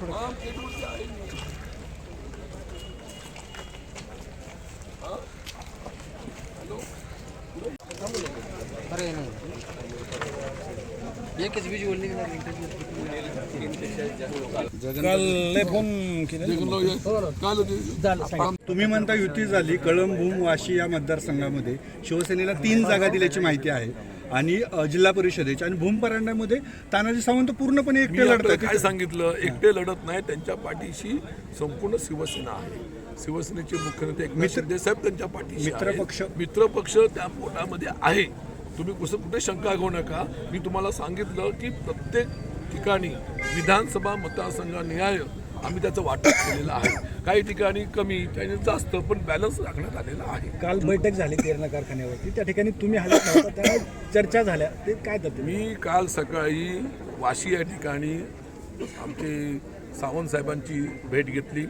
थोडं. अरे नाही एकच व्हिज्युअल निघणार तुम्ही म्हणता युती झाली कळंब भूम वाशी या मतदारसंघामध्ये शिवसेनेला 3 जागा दिल्याची माहिती आहे आणि जिल्हा परिषदेच्या आणि भूम परांड्यामध्ये तानाजी सावंत पूर्णपणे एकटे लढतात. काय सांगितलं, एकटे लढत नाही, त्यांच्या पाठीशी संपूर्ण शिवसेना आहे. शिवसेनेचे मुख्यमंत्री एकनाथ शिंदे साहेब त्यांच्या पाठीशी मित्रपक्ष त्या पोटामध्ये आहे. तुम्ही कुठे शंका घेऊ नका. मी तुम्हाला सांगितलं की प्रत्येक ठिकाणी विधानसभा मतदारसंघानिहाय आम्ही त्याचं वाटप केलेलं आहे. काही ठिकाणी कमी, काही जास्त, पण बॅलन्स राखण्यात आलेला आहे. काल बैठक झाली तेरणा कारखान्यावरती, त्या ठिकाणी तुम्ही हजर नव्हता, त्या चर्चा झाल्या, ते काय करते? मी काल सकाळी वाशी या ठिकाणी आमचे सावंत साहेबांची भेट घेतली.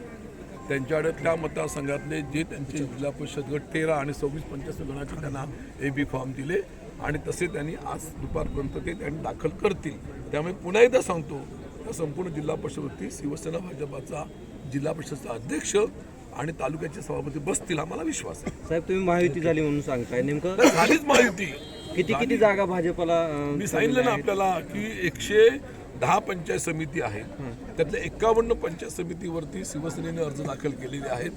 त्यांच्याकडे त्या मतदारसंघातले जे त्यांचे जिल्हा परिषद गट 13 आणि 26-25 गणाचे त्यांना AB फॉर्म दिले आणि तसे त्यांनी आज दुपारपर्यंत ते त्यांनी दाखल करतील. त्यामुळे पुन्हा एकदा सांगतो, या संपूर्ण जिल्हा परिषदवरती शिवसेना भाजपाचा जिल्हा परिषदचा अध्यक्ष आणि तालुक्याचे सभापती बसतील, आम्हाला विश्वास आहे. साहेब तुम्ही महायुती झाली म्हणून सांगताय, नेमकं झालीच महायुती. किती जागा भाजपला? मी सांगितलं ना आपल्याला की 110 पंचायत समिती आहेत, त्यातल्या 51 पंचायत समितीवरती शिवसेनेने अर्ज दाखल केलेले आहेत.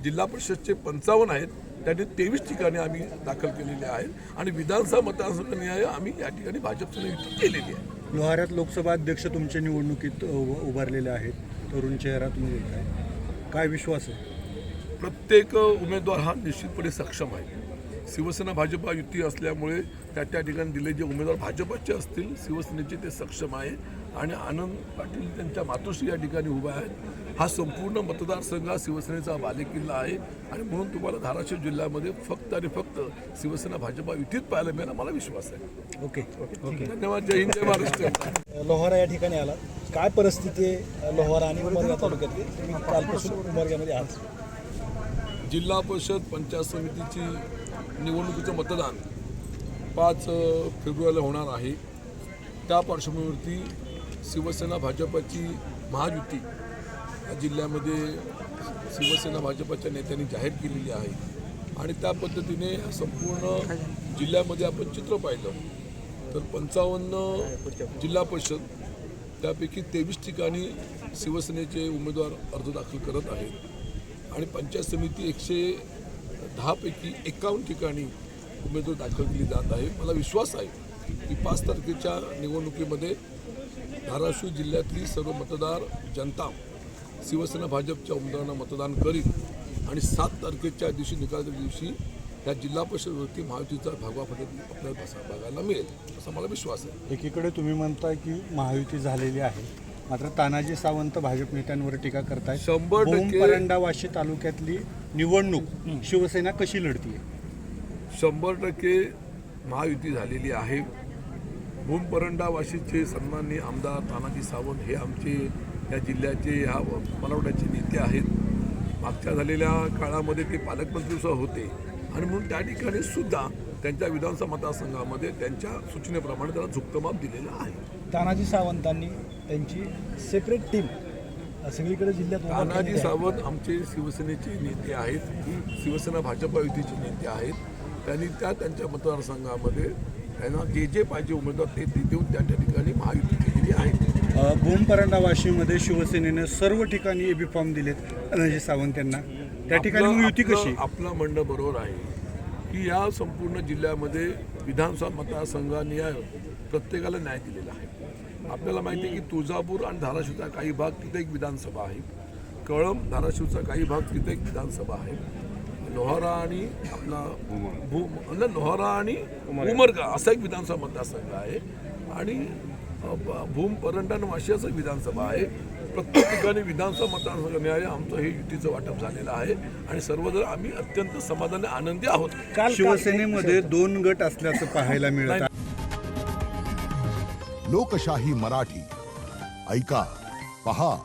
जिल्हा परिषदचे 55 आहेत, त्याने 23 ठिकाणी आम्ही दाखल केलेले आहेत आणि विधानसभा मतदारसंघानिहाय आम्ही या ठिकाणी भाजपने युती केलेली आहे. लोहाऱ्यात लोकसभा अध्यक्ष तुमच्या निवडणुकीत उभारलेले आहेत, तरुण चेहरा तुम्ही देताय, काय विश्वास आहे? प्रत्येक उमेदवार हा निश्चितपणे सक्षम आहे. शिवसेना भाजपा युती असल्यामुळे त्या ठिकाणी दिले जे उमेदवार भाजपचे असतील, शिवसेनेचे ते सक्षम आहे आणि आनंद पाटील त्यांच्या मातोश्री या ठिकाणी उभा आहेत. हा संपूर्ण मतदारसंघ शिवसेनेचा बालेकिल्ला आहे आणि म्हणून तुम्हाला धाराशिव जिल्ह्यामध्ये फक्त आणि फक्त शिवसेना भाजपा युतीत पाहायला मिळेल, मला विश्वास आहे. ओके. धन्यवाद. जय हिंद, जय महाराष्ट्र. लोहारा या ठिकाणी आला, काय परिस्थिती आहे लोहारा आणि उमरगा तालुक्यातली? तुम्ही कालपासून उमरग्यामध्ये आहात. जिल्हा परिषद पंचायत समितीची निवडणुकीचं मतदान 5 फेब्रुवारीला होणार आहे. त्या पार्श्वभूमीवरती शिवसेना भाजपाची महायुती या जिल्ह्यामध्ये शिवसेना भाजपाच्या नेत्यांनी जाहीर केलेली आहे आणि त्या पद्धतीने संपूर्ण जिल्ह्यामध्ये आपण चित्र पाहिलं तर 55 जिल्हा परिषद, त्यापैकी 23 ठिकाणी शिवसेनेचे उमेदवार अर्ज दाखल करत आहेत आणि पंचायत समिती 110 पैकी 51 ठिकाणी उमेदवार दाखल केली जात आहे. मला विश्वास आहे की 5 तारखेच्या निवडणुकीमध्ये धाराशिव जिल्ह्यातली सर्व मतदार जनता शिवसेना भाजपच्या उमेदवारांना मतदान करील आणि 7 तारखेच्या दिवशी निकालाच्या दिवशी या जिल्हा परिषदेवरती महायुतीचा भगवा फलक आपल्याला बघायला मिळेल, असा मला विश्वास आहे. एकीकडे तुम्ही म्हणताय की महायुती झालेली आहे, मात्र तानाजी सावंत भाजप नेत्यांवर टीका करताय. 100% परंडा वाशी तालुक्यातली निवडणूक शिवसेना कशी लढतीये? 100% महायुती झालेली आहे. भूम परंडा वाशीचे सन्माननीय आमदार तानाजी सावंत हे आमचे या जिल्ह्याचे ह्या मराठवाड्याचे नेते आहेत. मागच्या झालेल्या काळामध्ये ते पालकमंत्री सुद्धा होते आणि म्हणून त्या ठिकाणी सुद्धा त्यांच्या विधानसभा मतदारसंघामध्ये त्यांच्या सूचनेप्रमाणे त्याला झुकतं दिलेलं आहे. तानाजी सावंतांनी त्यांची सेपरेट टीम सगळीकडे जिल्ह्यात. तानाजी सावंत आमचे शिवसेनेचे नेते आहेत, शिवसेना भाजपा युतीचे नेते आहेत. त्यांनी त्यांच्या मतदारसंघामध्ये त्यांना जे पाहिजे उमेदवार ते देऊन त्या ठिकाणी महायुती केलेली आहे. भूम परंडा वाशीमध्ये शिवसेनेने सर्व ठिकाणी AB फॉर्म दिलेत तानाजी सावंत यांना, त्या ठिकाणी युती कशी? आपलं म्हणणं बरोबर आहे की या संपूर्ण जिल्ह्यामध्ये विधानसभा मतदारसंघानिहाय प्रत्येकाला न्याय दिलेला आहे. आपल्याला माहिती आहे की तुळजापूर आणि धाराशिवचा काही भाग तिथे एक विधानसभा आहे, कळंब धाराशिवचा काही भाग तिथे एक विधानसभा आहे, लोहारा आणि लोहारा आणि उमरगा असा एक विधानसभा मतदारसंघ आहे आणि भूम परंडा आणि वाशी असं विधानसभा आहे. प्रत्येक ठिकाणी विधानसभा मतदारसंघानिहाय आमचं हे युतीचं वाटप झालेलं आहे आणि सर्वजण आम्ही अत्यंत समाधानी आनंदी आहोत. शिवसेनेमध्ये 2 गट असल्याचं पाहायला मिळतं. लोकशाही मराठी ऐका, पहा,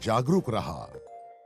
जागरूक रहा.